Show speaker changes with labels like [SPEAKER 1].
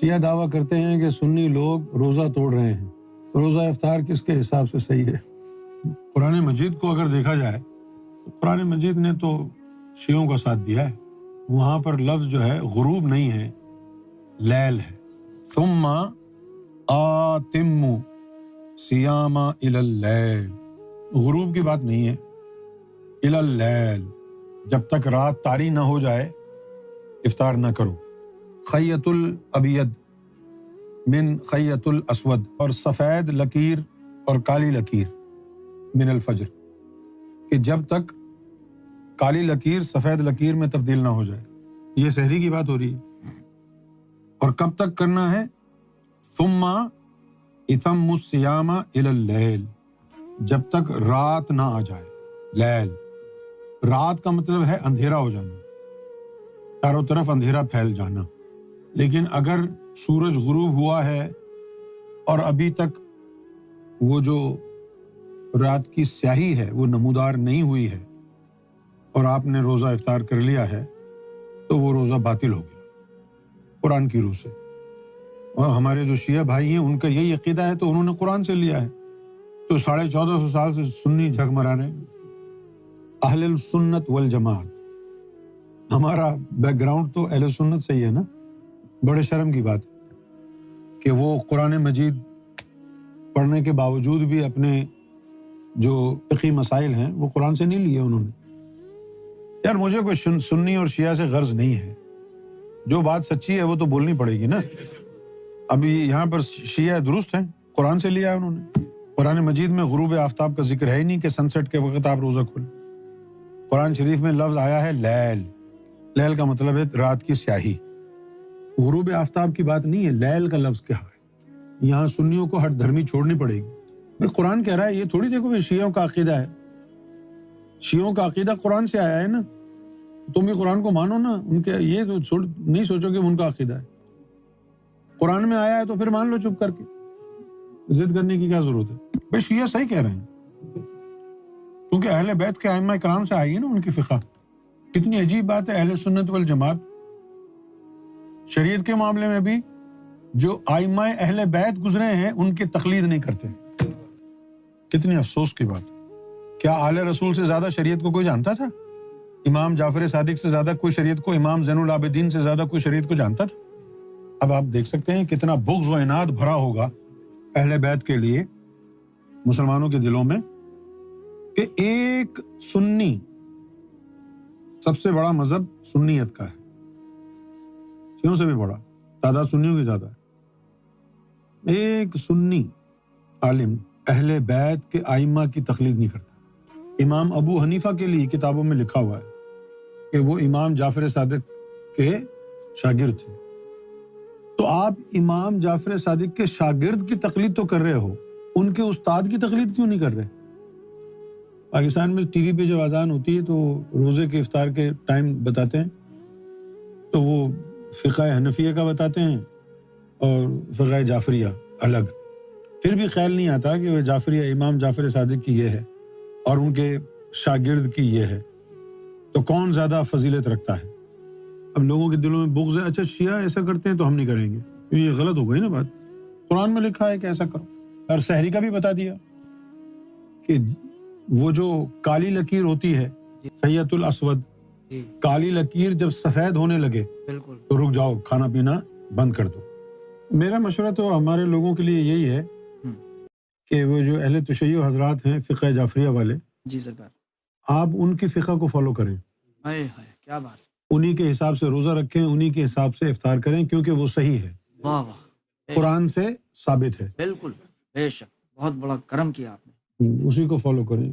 [SPEAKER 1] شیعہ دعویٰ کرتے ہیں کہ سنی لوگ روزہ توڑ رہے ہیں. روزہ افطار کس کے حساب سے صحیح ہے؟ قرآن مجید کو اگر دیکھا جائے تو قرآن مجید نے تو شیعوں کا ساتھ دیا ہے. وہاں پر لفظ جو ہے غروب نہیں ہے، لیل ہے. ثم آتموا صیام الی اللیل، غروب کی بات نہیں ہے. الی اللیل، جب تک رات طاری نہ ہو جائے افطار نہ کرو. خیط الابید من خیط الاسود، اور سفید لکیر اور کالی لکیر من الفجر، کہ جب تک کالی لکیر سفید لکیر میں تبدیل نہ ہو جائے. یہ سحری کی بات ہو رہی ہے. اور کب تک کرنا ہے؟ ثم اتموا الصیام الی اللیل، جب تک رات نہ آ جائے. لیل، رات کا مطلب ہے اندھیرا ہو جانا، چاروں طرف اندھیرا پھیل جانا. لیکن اگر سورج غروب ہوا ہے اور ابھی تک وہ جو رات کی سیاہی ہے وہ نمودار نہیں ہوئی ہے اور آپ نے روزہ افطار کر لیا ہے تو وہ روزہ باطل ہو گیا قرآن کی روح سے. اور ہمارے جو شیعہ بھائی ہیں ان کا یہی عقیدہ ہے تو انہوں نے قرآن سے لیا ہے. تو 1450 سال سے سنی جھگ مرا رہے ہیں. اہل السنت والجماعت، ہمارا بیک گراؤنڈ تو اہل سنت سے ہی ہے نا. بڑے شرم کی بات کہ وہ قرآن مجید پڑھنے کے باوجود بھی اپنے جو فقہی مسائل ہیں وہ قرآن سے نہیں لیے انہوں نے. یار مجھے کوئی سنی اور شیعہ سے غرض نہیں ہے، جو بات سچی ہے وہ تو بولنی پڑے گی نا. ابھی یہاں پر شیعہ درست ہیں، قرآن سے لیا ہے انہوں نے. قرآن مجید میں غروب آفتاب کا ذکر ہے ہی نہیں کہ سن سیٹ کے وقت آپ روزہ کھولیں. قرآن شریف میں لفظ آیا ہے لیل، لیل کا مطلب ہے رات کی سیاہی. غروب آفتاب کی بات نہیں ہے، لیل کا لفظ کیا ہے. یہاں سنیوں کو ہٹ دھرمی چھوڑنی پڑے گی. بھائی قرآن کہہ رہا ہے، یہ تھوڑی دیکھو بھائی شیعوں کا عقیدہ ہے. شیعوں کا عقیدہ قرآن سے آیا ہے نا، تم بھی قرآن کو مانو نا. ان کے یہ نہیں سوچو کہ ان کا عقیدہ ہے. قرآن میں آیا ہے تو پھر مان لو چپ کر کے، ضد کرنے کی کیا ضرورت ہے. بھائی شیعہ صحیح کہہ رہے ہیں کیونکہ اہل بیت کے ائمہ کرام سے آئی ہے نا ان کی فقہ. کتنی عجیب بات ہے، اہل سنت والجماعت شریعت کے معاملے میں بھی جو ائمہ اہل بیت گزرے ہیں ان کی تقلید نہیں کرتے. کتنی افسوس کی بات. کیا آل رسول سے زیادہ شریعت کو کوئی جانتا تھا؟ امام جعفر صادق سے زیادہ کوئی شریعت کو، امام زین العابدین سے زیادہ کوئی شریعت کو جانتا تھا؟ اب آپ دیکھ سکتے ہیں کتنا بغض و عناد بھرا ہوگا اہل بیت کے لیے مسلمانوں کے دلوں میں کہ ایک سنی، سب سے بڑا مذہب سنیت کا ہے، شیعوں سے بھی بڑا، تعداد سنیوں کی زیادہ ہے. ایک سنی عالم اہل بیت کے ائمہ کی تقلید نہیں کرتا. امام ابو حنیفہ کے لیے کتابوں میں لکھا ہوا ہے کہ وہ امام جعفر صادق کے شاگرد تھے. تو آپ امام جعفر صادق کے شاگرد کی تقلید تو کر رہے ہو، ان کے استاد کی تقلید کیوں نہیں کر رہے؟ پاکستان میں ٹی وی پہ جب اذان ہوتی ہے تو روزے کے افطار کے ٹائم بتاتے ہیں تو وہ فقہ حنفیہ کا بتاتے ہیں اور فقہ جعفریہ الگ. پھر بھی خیال نہیں آتا کہ وہ جعفریہ امام جعفر صادق کی یہ ہے اور ان کے شاگرد کی یہ ہے، تو کون زیادہ فضیلت رکھتا ہے؟ اب لوگوں کے دلوں میں بغض ہے، اچھا شیعہ ایسا کرتے ہیں تو ہم نہیں کریں گے. یہ غلط ہو گئی نا بات. قرآن میں لکھا ہے کہ ایسا کرو. اور سحری کا بھی بتا دیا کہ وہ جو کالی لکیر ہوتی ہے خیط الاسود، کالی لکیر جب سفید ہونے لگے تو رک جاؤ، کھانا پینا بند کر دو. میرا مشورہ تو ہمارے لوگوں کے لیے یہی ہے کہ وہ جو اہل تشیع حضرات ہیں فقہ جعفریہ والے،
[SPEAKER 2] جی سرکار،
[SPEAKER 1] آپ ان کی فقہ کو فالو کریں.
[SPEAKER 2] کیا بات،
[SPEAKER 1] انہی کے حساب سے روزہ رکھیں، انہی کے حساب سے افطار کریں، کیونکہ وہ صحیح ہے،
[SPEAKER 2] واہ واہ،
[SPEAKER 1] قرآن سے ثابت ہے.
[SPEAKER 2] بالکل بے شک، بہت بڑا کرم کیا آپ نے.
[SPEAKER 1] اسی کو فالو کریں.